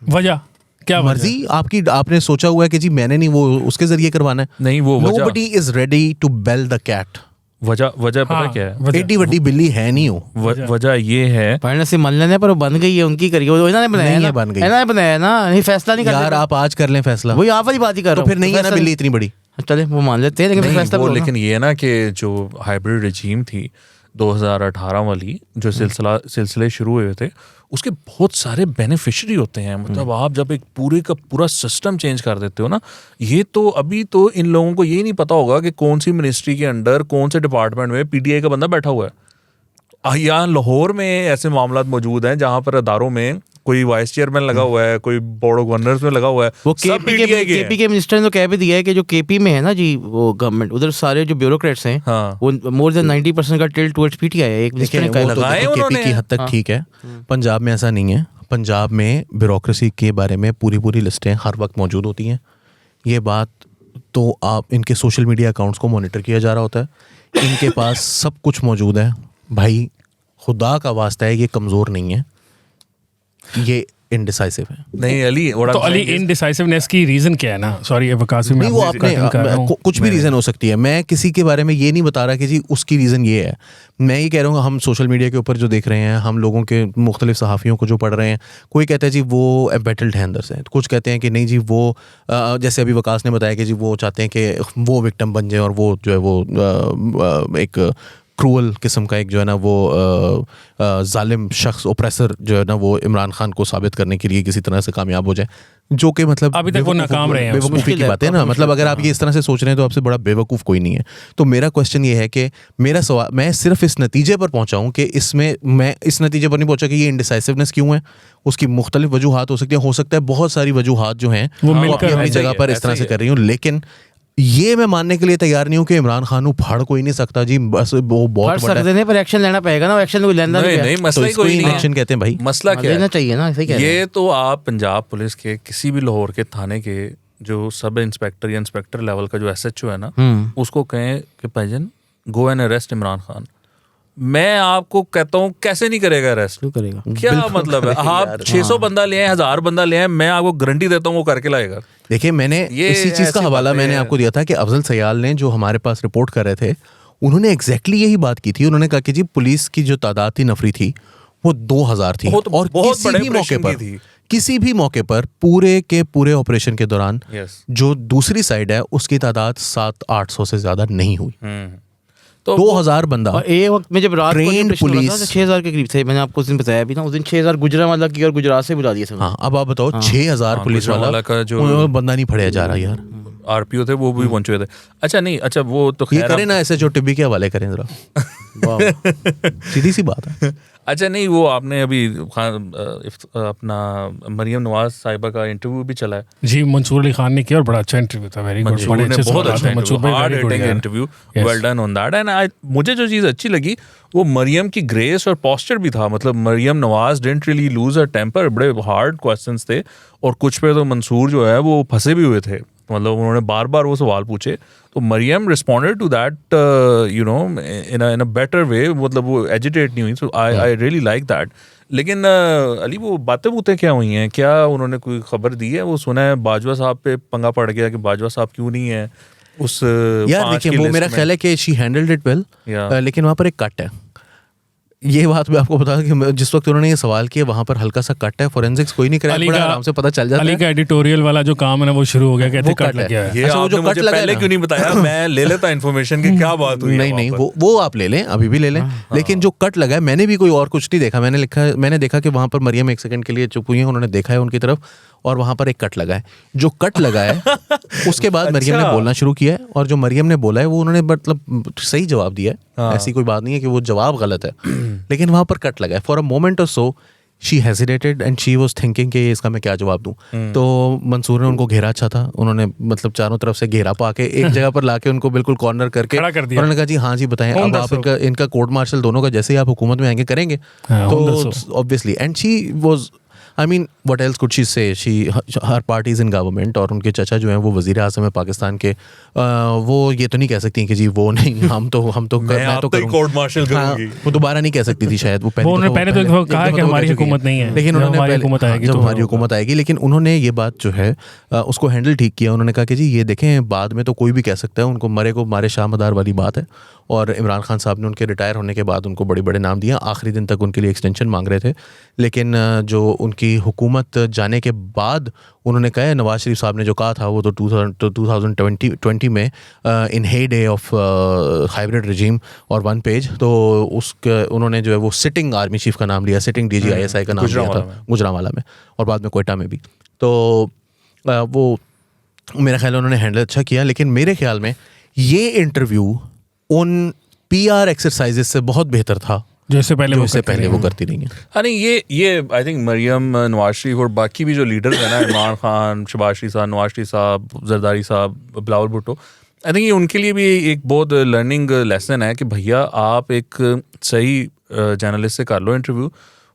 वजह क्या? मर्जी आपकी, आपने सोचा हुआ है कि जी मैंने नहीं, वो उसके जरिए करवाना है। नहीं, वो nobody is ready to bell the cat. वजह पता क्या है? एडी वड्डी बिल्ली है नहीं वो। वजह ये है, पढ़ने से मान लेने पर वो बन गई है, उनकी करी, वो इन्होंने बनाया ना, बन गई, इन्होंने बनाया ना, नहीं फैसला नहीं कर यार आप आज कर लें फैसला, वही आप वाली बात ही कर रहा तो फिर नहीं है ना बिल्ली इतनी बड़ी। चले वो मान लेते हैं, लेकिन फैसला वो लेकिन ये ना कि जो हाइब्रिड रजीम थी 2018 वाली, जो सिलसिले शुरू हुए थे, उसके बहुत सारे बेनिफिशियरी होते हैं। मतलब आप जब एक पूरे का पूरा सिस्टम चेंज कर देते हो ना, ये तो अभी तो इन लोगों को ये नहीं पता होगा कि कौन सी मिनिस्ट्री के अंडर कौन से डिपार्टमेंट में पीटीआई का बंदा बैठा हुआ है। यहाँ लाहौर में ऐसे मामला मौजूद हैं जहाँ पर अदारों में कोई वाइस चेयरमैन लगा हुआ है, कोई बोर्ड ऑफ गवर्नर्स में लगा हुआ है, वो सब PTI के केपी के मिनिस्टर ने तो कह भी दिया है कि जो केपी में है ना जी वो गवर्नमेंट, उधर सारे जो ब्यूरोक्रेट्स हैं हाँ। वो मोर देन 90% का टिल्ट टुवर्ड्स पीटीआई है। एक मिनिस्टर ने वो कहा तो लगाए देखो उन्होंने। केपी की हद तक ठीक है, पंजाब में ऐसा नहीं है। पंजाब में ब्यूरोक्रेसी के बारे में पूरी लिस्टें हर वक्त मौजूद होती हैं। ये बात तो आप इनके सोशल मीडिया अकाउंट्स को मॉनिटर किया जा रहा होता है, इनके पास सब कुछ मौजूद है भाई। खुदा का वास्ता है, ये कमज़ोर नहीं है, ये इनडिसाइसिव है। नहीं अली, तो अली इनडिसाइसिवनेस की रीजन क्या है ना? सॉरी वकास भी, मैं नहीं, वो आपसे cutting कर रहा हूँ। कुछ भी रीज़न हो सकती है। मैं किसी के बारे में ये नहीं बता रहा कि जी उसकी रीज़न ये है। मैं ये कह रहा हूँ हम सोशल मीडिया के ऊपर जो देख रहे हैं, हम लोगों के मुख्तलिफ सहाफ़ियों को जो पढ़ रहे हैं, कोई कहता है जी वो एम्बेटल्ड है अंदर से, कुछ कहते हैं कि नहीं जी वो जैसे अभी वकास ने बताया कि जी वो चाहते हैं कि वो विक्टिम बन जाए और वो जो है वो एक क्रूअल किस्म का एक जो है ना वो जालिम शख्स, ओप्रेसर जो है ना वो इमरान खान को साबित करने के लिए किसी तरह से कामयाब हो जाए, जो कि मतलब अभी तक वो नाकाम रहे हैं। बेवकूफ़ी की बात है ना। मतलब अगर आप ये इस तरह से सोच रहे हैं तो आपसे बड़ा बेवकूफ़ कोई नहीं है। तो मेरा क्वेश्चन ये है कि मेरा सवाल, मैं सिर्फ इस नतीजे पर पहुंचा हूं कि इसमें, मैं इस नतीजे पर नहीं पहुंचा कि ये इनडिसाइसिवनेस क्यों है। उसकी मुख्तलिफ वजूहात हो सकती है, बहुत सारी वजूहात जो हैं वो वो मिलकर अपनी ऐसे ही जगह है, पर इस ऐसे तरह ही से है। कर रही हूँ। लेकिन ये मैं मानने के लिए तैयार नहीं हूँ कि इमरान खान उफाड़ कोई नहीं सकता जी, बस वो फट बहुत बड़ा सकते नहीं, पर एक्शन लेना पड़ेगा ना। एक्शन कोई लेना नहीं नहीं, नहीं मसला तो ही इसको कोई नहीं है। इनएक्शन कहते हैं भाई। मसला क्या लेना है, चाहिए ना, ऐसे ही कह रहे हैं। ये तो आप पंजाब पुलिस के किसी भी लाहौर के थाने के जो सब इंस्पेक्टर या इंस्पेक्टर लेवल का जो SHO है ना, उसको कहें कि भाईजान go and arrest Imran Khan, मैं आपको कहता हूँ कैसे नहीं करेगा अरेस्ट? क्यों करेगा? क्या मतलब है? आप 600 बंदा ले आए, 1000 बंदा ले आए, मैं आपको गारंटी देता हूँ वो करके लाएगा। देखिए, मैंने ये इसी चीज़ का ऐसी हवाला बातें मैंने हैं। आपको दिया था कि अफजल सयाल ने जो हमारे पास रिपोर्ट कर रहे थे, उन्होंने एग्जैक्टली यही बात की थी। उन्होंने कहा कि जी पुलिस की जो तादाद थी नफरी थी वो 2000 थी, और बहुत किसी बड़े भी मौके ऑपरेशन पर की थी। किसी भी मौके पर पूरे के पूरे ऑपरेशन के दौरान Yes. जो दूसरी साइड है उसकी तादाद 700-800 से ज्यादा नहीं हुई। तो 2000 बंदा और एक वक्त में जब रात को Trained ऑपरेशन हो रहा था, पुलिस। 6000 के करीब थे। मैंने आपको उस दिन बताया भी ना, उस दिन 6000 गुजरांवाला की और गुजरात से बुला दिए थे। हाँ, अब आप बताओ 6000 पुलिस वाला गुजरांवाला का जो- उन्होंने बंदा नहीं फड़िया जा रहा यार। RPO थे वो भी पहुंच चुके थे। अच्छा नहीं, अच्छा वो तो ये खैर करें ना ऐसे, जो टिब्बी के हवाले करें जरा, सीधी सी बात है। अच्छा नहीं, वो आपने अभी अपना मरियम नवाज साहिबा का इंटरव्यू भी चला है। जी, मंसूर अली खान ने किया और बड़ा अच्छा इंटरव्यू था। वेरी गुड, मंसूर बड़े ने अच्छे बहुत सवाल अच्छा थे। मंसूर भाई हार्ड very good हिटिंग यार। Interview, Yes. Well done on that. And मुझे जो चीज़ अच्छी लगी वो मरियम की ग्रेस और पोस्चर भी था। मतलब Maryam Nawaz didn't really lose her temper. बड़े हार्ड क्वेश्चंस थे और कुछ पे तो मंसूर जो है वो फंसे भी हुए थे। मतलब उन्होंने बार बार वो सवाल पूछे, तो Maryam responded to that you know in a better way. मतलब वो एजिटेट नहीं हुई। So I really like that. लेकिन अली वो बातें क्या हुई हैं? क्या उन्होंने कोई खबर दी है? वो सुना है बाजवा साहब पे पंगा पड़ गया कि बाजवा साहब क्यों नहीं है उस यार 5 देखिए, की वो लिस्ट मेरा में? ख्याल है कि she handled it well, Yeah. लेकिन वहाँ पर एक कट है। ये बात मैं आपको बता दूं कि जिस वक्त उन्होंने ये सवाल किया वहाँ पर हल्का सा कट है। फोरेंसिक्स कोई नहीं कराया, अली बड़ा का- आराम से पता चल जाता अली है। का एडिटोरियल वाला जो काम है ना वो शुरू हो गया, कहते वो कट कट लग है। गया है। ये अच्छा, वो आपने जो मुझे कट लगा है पहले ना। क्यों नहीं बताया? मैं ले लेता इन्फॉर्मेशन की क्या बात हुई है नहीं वहाँ नहीं, पर। वो आप ले लें, अभी भी ले लें। लेकिन जो कट लगा है, मैंने भी कोई और कुछ नहीं देखा। मैंने देखा कि वहाँ पर मरियम एक सेकंड के लिए चुप हुई है, उन्होंने देखा है उनकी तरफ, और वहाँ पर एक कट लगा है। जो कट लगा है उसके बाद मरियम ने अच्छा। बोलना शुरू किया है, और जो मरियम ने बोला है वो उन्होंने मतलब सही जवाब दिया है। ऐसी कोई बात नहीं है कि वो जवाब गलत है, लेकिन वहाँ पर कट लगा है। फॉर अ मोमेंट और so she hesitated and she was thinking कि इसका मैं क्या जवाब दूं। तो मंसूर ने उनको घेरा अच्छा था। उन्होंने मतलब चारों तरफ से घेरा पा के एक जगह पर लाके उनको बिल्कुल कॉर्नर करके खड़ा कर दिया। उन्होंने कहा जी हाँ जी बताएं, कौन अब आप इनका कोर्ट मार्शल दोनों का जैसे ही आप हुकूमत में आएंगे करेंगे। हाँ, तो obviously, and she was, I mean what else could she say, she her parties in government, और उनके चचा जो हैं वो वजीर आज़म है पाकिस्तान के। वो ये तो नहीं कह सकती कि जी वो नहीं, हम तो मैं आप तो ही कोर्ट मार्शल करूंगी। वो दोबारा नहीं कह सकती थी शायद। वो उन्होंने पहले तो कहा कि हमारी हुकूमत नहीं है, लेकिन जब उन्होंने हमारी पहले- हुकूमत आएगी जब तो हमारी फिर हुकूमत आएगी, लेकिन उन्होंने ये बात जो है उसको हैंडल ठीक किया। उन्होंने कहा कि जी ये देखें, बाद में तो कोई भी कह सकता है, उनको मरे को मारे शाह मदार वाली बात है। और इमरान खान साहब ने उनके रिटायर होने के बाद उनको बड़े बड़े नाम दिया, आखिरी दिन तक उनके लिए एक्सटेंशन मांग रहे थे। लेकिन जो उनकी हुकूमत जाने के बाद उन्होंने कहा है, नवाज शरीफ साहब ने जो कहा था वो तो 2020 में इन हे डे ऑफ हाइब्रिड रजीम और वन पेज, तो उसके उन्होंने जो है वो सिटिंग आर्मी चीफ का नाम लिया, सिटिंग DGISI का नाम लिया था गुजरांवाला में, और बाद में कोयटा में भी। तो वो मेरा ख्याल है उन्होंने हैंडल अच्छा किया। लेकिन मेरे ख्याल में ये इंटरव्यू उन PR एक्सरसाइजेस से बहुत बेहतर था जो इससे पहले वो करती रही हैं। हाँ नहीं, ये आई थिंक मरियम, नवाज शरीफ और बाकी भी जो लीडर्स हैं ना, इमरान खान, शहबाज शरीफ साहब, नवाज शरीफ साहब, जरदारी साहब, बिलावल भुट्टो, आई थिंक ये उनके लिए भी एक बहुत लर्निंग लेसन है कि भैया आप एक सही जर्नलिस्ट से कर लो इंटरव्यू,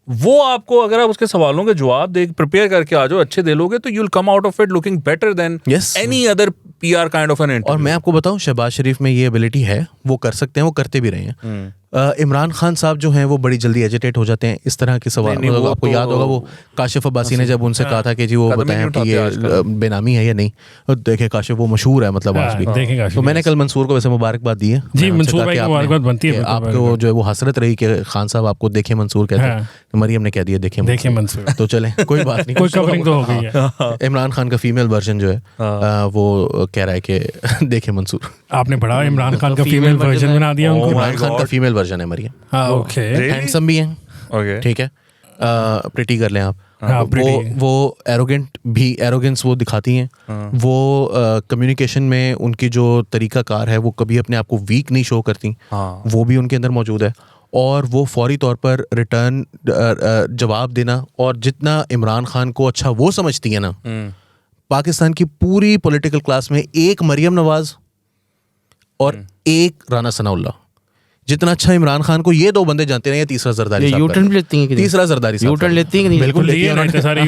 वो आपको अगर आप उसके सवालों के जवाब दे प्रिपेयर करके आ जाओ, अच्छे दे लोगे, तो you will come out of it looking better than any other PR kind of an interview. और मैं आपको बताऊं, शहबाज शरीफ में ये एबिलिटी है, वो कर सकते हैं, वो करते भी रहे हैं। इमरान खान साहब जो हैं वो बड़ी जल्दी एजिटेट हो जाते हैं इस तरह के सवाल। मतलब आपको याद होगा वो काशिफ अब्बासी ने जब उनसे कहा था कि जी वो बताएं कि ये बेनामी है या नहीं, तो देखे काशिफ वो मशहूर है मतलब आज भी। तो मैंने कल मंसूर को वैसे मुबारकबाद दी है जी, मंसूर भाई को मुबारकबाद बनती है। आपको जो है वो हसरत रही कि खान साहब आपको देखे मंसूर कहते हैं, तो मरियम ने कह दिया देखे मंसूर। तो चले कोई बात नहीं, कोई कवरिंग तो हो गई है। इमरान खान का फीमेल वर्जन जो है वो कह रहा है कि देखे मंसूर। आपने पढ़ा इमरान खान का फीमेल वर्जन बना दिया उनको। इमरान खान का फीमेल वर्जन है मरियम। ओके, हैंडसम भी हैं, ओके ठीक है, प्रिटी कर लें आप। हाँ, वो एरोगेंट भी, एरोगेंस वो दिखाती हैं। वो कम्युनिकेशन में उनकी जो तरीका कार है वो कभी अपने आप को वीक नहीं शो करती, वो भी उनके अंदर मौजूद है। और वो फौरी तौर पर रिटर्न जवाब देना, और जितना इमरान खान को अच्छा वो समझती है ना, पाकिस्तान की पूरी पॉलिटिकल क्लास में एक मरियम नवाज और एक राना सनाउल्लाह, जितना अच्छा इमरान खान को ये दो बंदे जानते हैं, या तीसरा जरदारी साहब, यूटर्न लेती हैं, तीसरा जरदारी साहब यूटर्न लेती हैं कि नहीं? बिल्कुल लेती हैं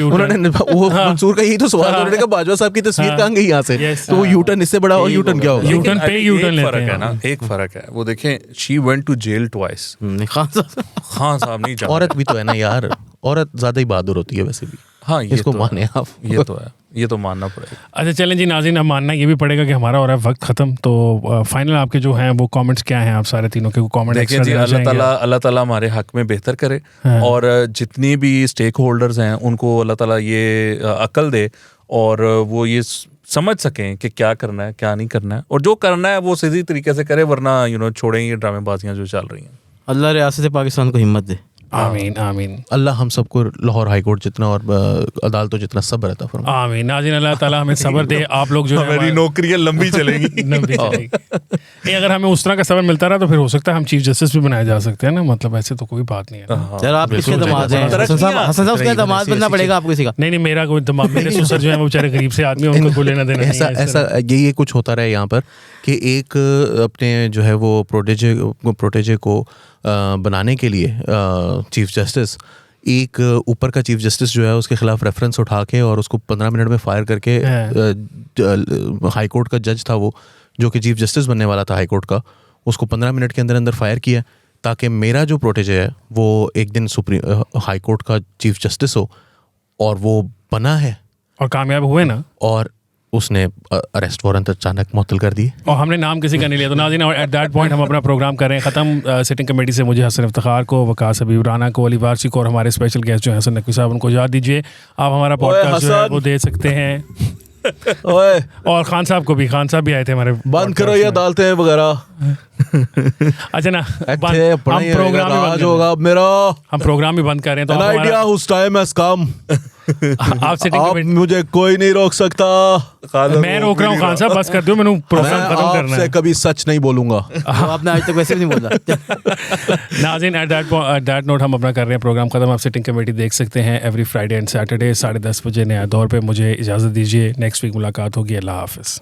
उन्होंने। वो मंसूर का यही तो सवाल, उन्होंने कहा बाजवा साहब की तस्वीर कहाँ गई यहाँ से, तो वो यूटर्न इससे बड़ा और यूटर्न क्या होगा? यूटर्न पे यूटर्न लेते फर्क हैं है ना, एक फर्क है। वो देखें, she went to jail twice. Khan sahab नहीं जानते। औरत भी तो है ना यार, औरत ज्यादा ही बहादुर होती है वैसे भी। हाँ, ये इसको तो माने आप, ये तो है, ये तो मानना पड़ेगा। अच्छा चलें जी नाज़रीन, अब मानना ये भी पड़ेगा कि हमारा हो रहा है वक्त ख़त्म। तो फाइनल आपके जो हैं वो कमेंट्स क्या हैं, आप सारे तीनों के कमेंट? देखिए जी, अल्लाह ताला हमारे हक में बेहतर करे, और जितनी भी स्टेक होल्डर्स हैं उनको अल्लाह ताला ये अकल दे, और वो ये समझ सकें कि क्या करना है क्या नहीं करना है, और जो करना है वो सीधी तरीके से करे, वरना छोड़ें ये ड्रामेबाजियाँ जो चल रही हैं। अल्लाह रियासत पाकिस्तान को हिम्मत दे। आमीन आमीन। अल्लाह हम सबको लाहौर हाई कोर्ट जितना और अदालतों जितना सब्र अता फरमाए। आमीन नाज़रीन, अल्लाह ताला हमें सब्र दे। आप लोग जो हमारी नौकरियां लंबी चलेंगी। लंबी चलेगी। अगर हमें उस तरह का सब्र मिलता रहा तो फिर हो सकता है हम चीफ जस्टिस भी बनाए जा सकते हैं ना, मतलब ऐसे तो कोई बात नहीं है। यार आप किसके दामाद हैं? हसन साहब उसका दामाद बनना पड़ेगा आपको किसी का। नहीं मेरा कोई दामाद, मेरे ससुर जो है वो बेचारे गरीब से आदमी, उनको कोई लेना देना नहीं है। ऐसा ये कुछ होता रहे यहाँ पर कि एक अपने जो है वो प्रोटेजे को बनाने के लिए चीफ जस्टिस, एक ऊपर का चीफ जस्टिस जो है उसके खिलाफ रेफरेंस उठा के और उसको 15 मिनट में फायर करके, हाई कोर्ट का जज था वो, जो कि चीफ जस्टिस बनने वाला था हाई कोर्ट का, उसको 15 मिनट के अंदर अंदर फायर किया, ताकि मेरा जो प्रोटेजे है वो एक दिन सुप्रीम हाई कोर्ट का चीफ जस्टिस हो, और वो बना है और कामयाब हुए ना, और उसने अरेस्ट वारंट अचानक मुअत्तल कर दिए, और हमने नाम किसी का नहीं लिया। तो नाज़रीन, एट दैट पॉइंट हम अपना प्रोग्राम कर रहे हैं ख़त्म। सिटिंग कमेटी से मुझे हसन इफ्तिखार को, वकास हबीब राना को, अली वारसी को, और हमारे स्पेशल गेस्ट जो हैं हसन नकवी साहब, उनको याद दीजिए। आप हमारा पॉडकास्ट जो है वो दे सकते हैं। और खान साहब को भी, खान साहब भी आए थे हमारे। बंद करो ये अदालतें वगैरह। अच्छा ना, हम प्रोग्राम भी बंद कर रहे हैं। तो आइडिया उस टाइम हैज कम। आप सिटिंग कमेटी, मुझे कोई नहीं रोक सकता। मैं रोक रहा हूँ खान साहब, बस कर दो, मैंने प्रोग्राम खत्म करना है। कभी सच नहीं बोलूंगा। आपने आज तक वैसे भी नहीं बोला। नाज़रीन, एट दैट नोट हम अपना कर रहे हैं प्रोग्राम खत्म। आप सिटिंग कमेटी देख सकते हैं एवरी फ्राइडे एंड सैटरडे 10:30 बजे नया दौर पे। मुझे इजाज़त दीजिए, नेक्स्ट वीक मुलाकात होगी। अल्लाह हाफ़िज़।